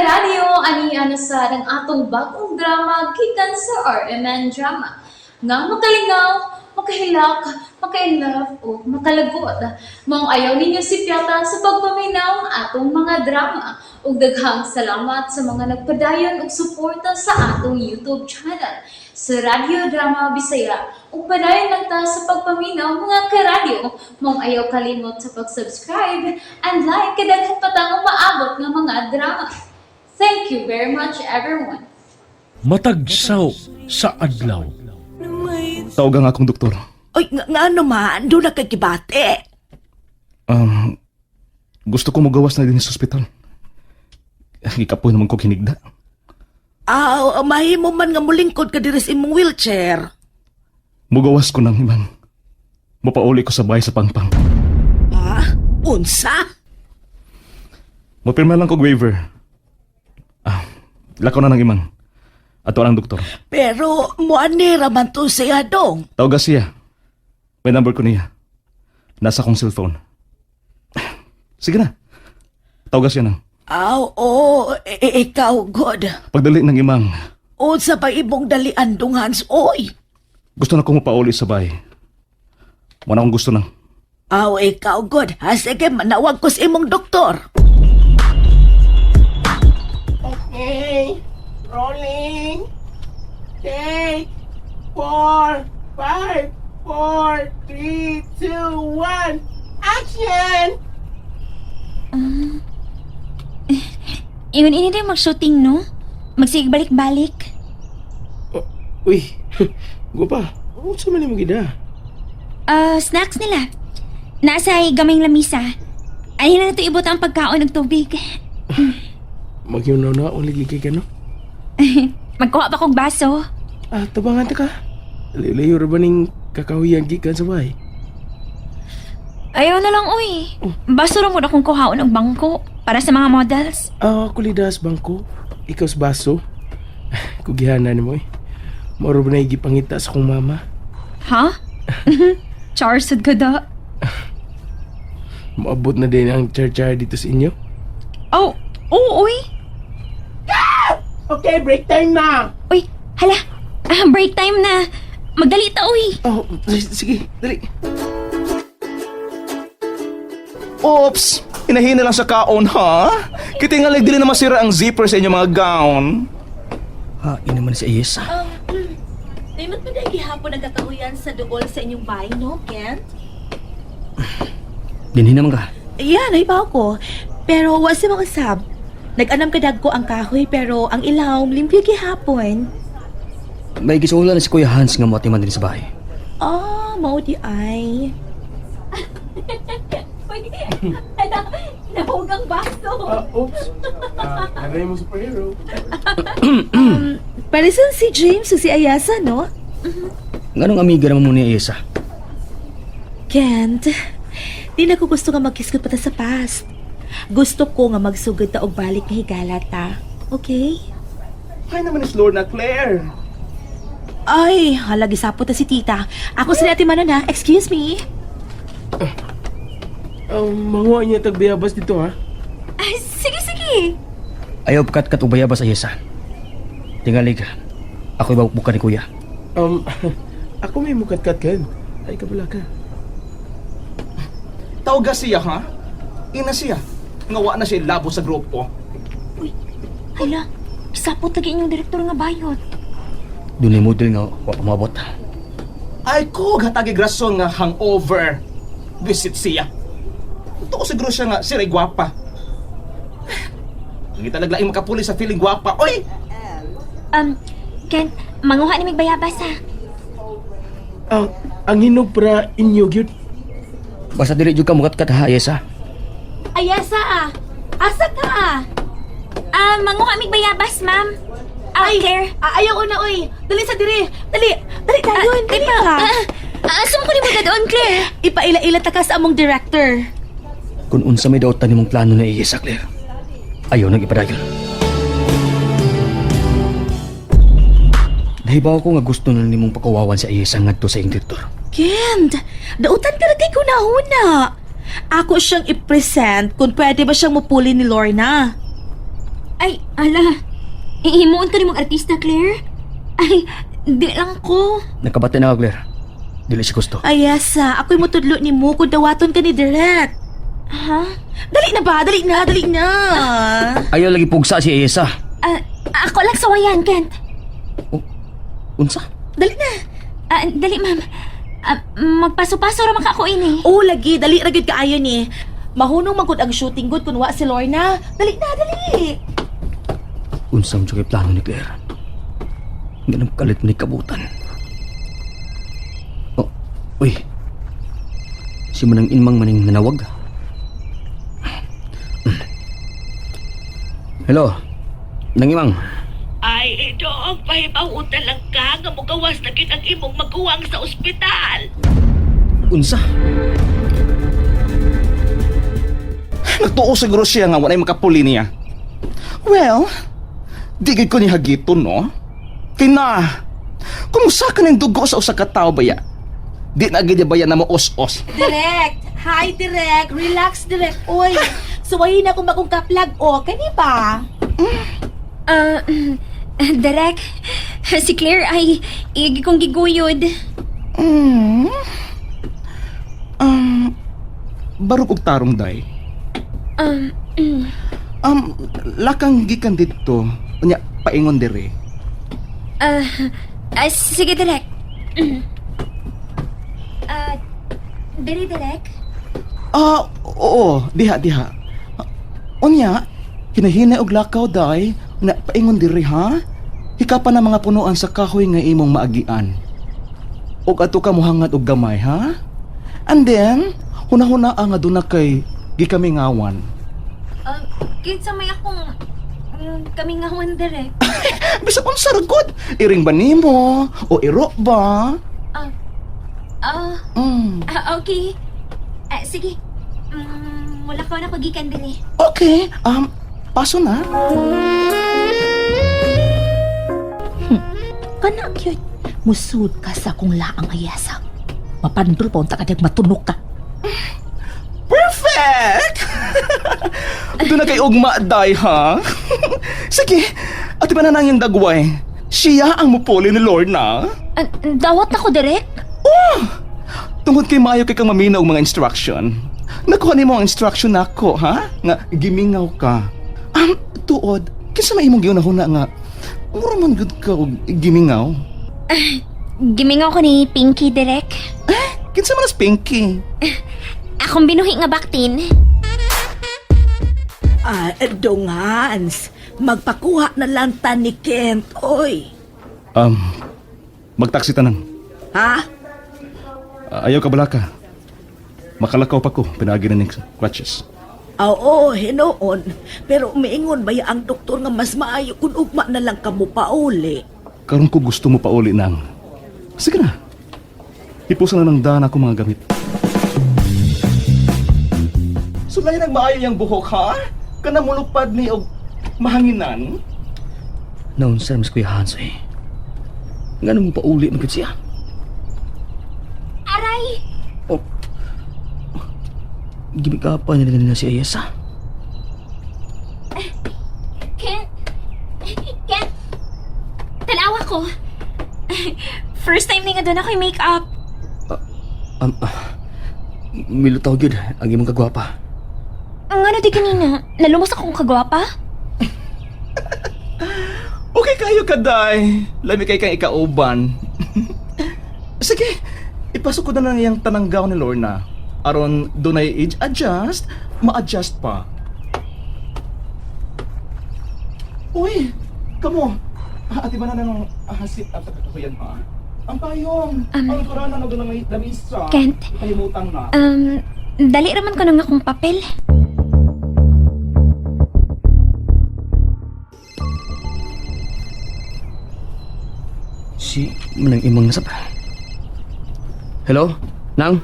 karadyo, ani sa ng atong bagong drama gikan sa RMN Drama. Nga makalingaw, makahilak, maka-inlove o makalagot. Maong ayaw ninyo si Piata sa pagpaminaw ang atong mga drama. Ug daghang salamat sa mga nagpadayon ug suporta sa atong YouTube channel sa Radio Drama Bisaya. Ug padayon lang ta sa pagpaminaw mga karadyo. Maong ayaw kalimot sa pag-subscribe and like kadaghan pa tang maabot ng mga drama. Thank you very much everyone. Matagsaw sa adlaw. Tawagan akong doktor. Oy, nga naman, doon na kay kibate. Gusto ko magawas na din sa ospital. Ikapoy naman ko kinigda. Mahimo man nga mulingkod ka diri sa imong wheelchair. Mugawas ko ng imang. Mapauli ko sa bahay sa Pangpang. Ha? Unsa? Mapirma lang ko waiver. Lakaw na ng imang. Ato ang doktor. Pero muanira man to siya dong. Tawaga siya. May number ko niya. Nasa kong cellphone. Sige na. Tawaga siya na. Ikaw, God. Pagdali ng imang. Unsa pa ibong dalian dong, Hans, oy. Gusto na kong mapauli sa bahay. Wala akong gusto na. Ikaw, God. Sige, manawag ko sa imong doktor. Okay, rolling. Take 4, 5, 4, 3, 2, 1. Action! Iyon ini rin mag-shooting, no? Magsigbalik-balik. Uy, gupa. Unsa man imong gida? Snacks nila. Nasa gamay lamisa. Ay na ito ibot ang pagkaon ng tubig. Magyunaw na ulit ka no? Magkuha pa kong baso. Tabangan ta ka. Layo ra ba ning kakahuyan gikan sa bahay? Ayaw na lang, uy. Baso rin mo na kong kuhaon ng bangko para sa mga models. Ako lidas bangko. Ikaw sa baso. Kugihanan mo eh. Moro ba na igipangita sa kong mama? Ha? Charsad ka da. Maabot na din ang char-char dito sa inyo? Oh, oo, uy. Okay, break time na! Uy, hala. Break time na. Magdali ta, uy. Sige, dali. Oops! Hinahina lang sa kaon, ha? Kitingalig dili na masira ang zipper sa inyong mga gown. Inaman si Ayes. Daymot mo dahil gihapon nagkakahuyan sa duol sa inyong bahay, no, Kent? Dinhin naman ka. Yan, ay ba ako. Pero wasi mga sab. Nag-anam kadag ko ang kahoy pero ang ilaw limpyo gihapon. May gisulan na si Kuya Hans nga matiman din sa bahay. Mao di ay. Nahugang baso. Oops. Aray mo superhero. Parisan si James o si Ayasa, no? Nganong amiga naman mo ni Ayes, Kent, di na ko gusto nga magkiskot pa ta sa past. Gusto ko nga magsugod ta og balik nga higala ta. Okay? Ay naman is Lord na Claire. Ay, halagi sapot ta si tita. Ako si Ate Manon ha. Excuse me. Manguha niya tagbiyabas dito ha. Ay, sige. Ayaw kat ubayabas Ayes. Tingalig. Ako'y buka ni Kuya. Ako may mukat-kat kan. Ay kabala ka. Tawaga siya, ha? Ina siya. Ngawa na siya labo sa grupo. Hala, sapot lagi inyong direktor nga bayot. Doon ay model nga mabot. Ay ko, gatagi grason nga hangover. Visit siya. Ito ko siguro siya nga, siya ay gwapa. Hindi talaga lang makapuli sa feeling gwapa. Oy! Kent, manguha ni Migbayabas, ha? Ang hinog para inyo gyud. Basta dili jud ka mukat ha Ayes. Ayasa, asa ka? Manguha Migbayabas, ma'am. Claire. Ayaw ko na, oy. Dali sa diri. Dali dayon. Dali ka. Asa mo ko ni mo doon, Claire? Ipaila-ila ta ka sa among director. Kung unsa may daot nimong plano na Ayes, Claire. Ayaw nang ipadayon. Nahibaw ko nga gusto na nimong pakawawan si Ayes ngadto sa iyong direktor. Kent, dautan ka na kay kunahuna. Ako siyang i-present kung pwede ba siyang mapuli ni Lorna. Ay, ala. Ihimuon ka ni mong artista, Claire? Ay, di lang ko. Nakabati na ako, Claire. Dili si gusto. Ay, Yasa, ako'y mutudlo ni mo kung dawaton ka ni Direk. Ha? Dali na ba? Dali na, dali na. Ayaw lagi pugsa si Ayesa. Ako lang sawayan, Kent. Unsa? Dali na. Dali, ma'am. Magpaso-paso raman ka ako ini. Oh, lagi, dali ra gyud kaayo ni. Mahunong magud ang shooting good kun wa si Lorna. Dali na, dali. Unsa mo kay plano ni Claire? Ganang kalit mo ni kabutan. Oh, uy. Si manang inmang maning nanawag. Hello, nangimang. Ay, ito ang pahibaw lang ka nga mugawas na ang imong maguwang sa ospital. Unsa? Nagtuo siguro siya nga walay makapuli niya. Well, di gid ko ni hagiton, no? Kay na, kumusta ka ng dugo sa usa ka tawo baya? Di na gid baya na mo os-os. Direct. Hi, Direct. Relax, Direct. Oy, suwayin ako magong kaplag. O, kani ba? Derek, si Claire ay igi kong giguyod. Barog og tarong day. Lakang gikan dito. Unya paingon dire. Sige, Derek. Diri, Derek? Oo, diha. Unya, hinahinay og lakaw day. Na paingon diri ha. Hikapan na mga punuan sa kahoy nga imong maagian. Og ato ka mohangat og gamay ha. And then, huna-huna nga duna kay gikamingawan. Kinsa may akong kamingawan, Derek? Bisa pang saragod. Iring ba nimo? O iro ba? Okay. Sige. Wala ko na pagikan din eh. Okay, paso na. Kana cute. Musud ka sa kung laang ayasa. Mapandol pa unta kadag matunok ka. Perfect! Doon na kay ugma, day, ha? Sige, ati ba na nang yung dagway? Siya ang mupuli ni Lorna. Dawat ako, Derek? Tungkol kay maayo kay kang mamina og mga instruction. Nakuha ni mo ang instruction nako, ha? Nga, gimingaw ka. Tuod, kinsa may imong giunahuna nga, mura man gud ka og gimingaw. Gimingaw ko ni Pinky, Derek. Kinsa man as Pinky? Akong binuhi nga baktin. Dongans. Magpakuha na lang ta ni Kent, oy. Magtaksi tanan. Ha? Ayaw ka bala ka. Makalakaw pa ko, pinagi na ng crutches. Oo, hinoon. Pero umiingon ba ang doktor nga mas maayo kung ugma na lang ka mo pauli? Karon ko gusto mo pa uli nang. Sige na. Ipusan na ng daan ako mga gamit. Sulay nang maayo yung buhok, ha? Kana mulupad ni og mahanginan. Noon, sir, mas kuya Hans eh. Nga mo pa uli magkit siya. Aray! Oh. Gimikapan nila na si Ayesa. Ken? Tanawa ko. First time ni nga doon ako'y make-up. Milutaw yun, ang imong kagwapa. Ang ano di kanina? Nalumos akong kagwapa? Okay kayo kaday. Lami kay kang ikauban. Sige, ipasok ko na lang yung tananggaw ni Lorna. Aron doon ay age adjust, ma-adjust pa. Uy, kamo. Ati ba na nang hasit at ko yan ha? Ang payong. Ang korona na doon may lamisa. Kent. Kalimutan na. Dali raman ko nang akong papel. Si manang imang nasab. Hello? Nang?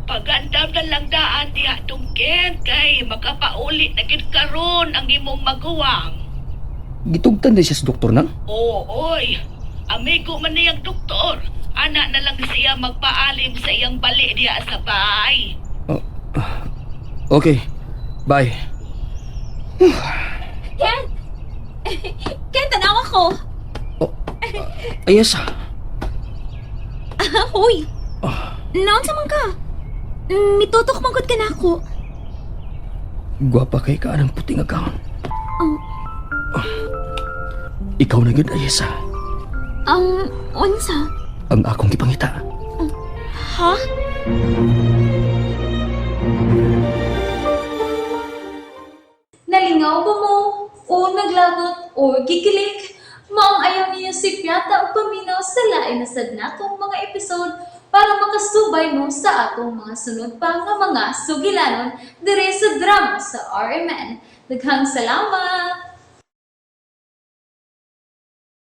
Pagandam na lang daan diha tungkent kay makapauli na gid karon ang imong maguwang. Gitugtan din siya sa doktor nang? Oy, amigo man niyang doktor. Ana na lang siya magpaalim sa iyang bali diha sa bahay. Okay. Bye. Ken! Ken, tanaw ako. Ayesa. Hoy. Naon sa man ka? Mitutok mangkot ka na ako. Gwapa kay ka ng puting agahon. Oh. Ikaw na gud, Ayesa. Ang unsa? Ang akong gipangita. Ha? Nalingaw ba mo? O naglagot? O gikilik? Maong ayaw niyo si Piata o paminaw sa lain na sadna kong mga episode para makasubay mo sa atong mga sunod pa nga mga sugilanon dire sa drama sa RMN. Daghang salamat!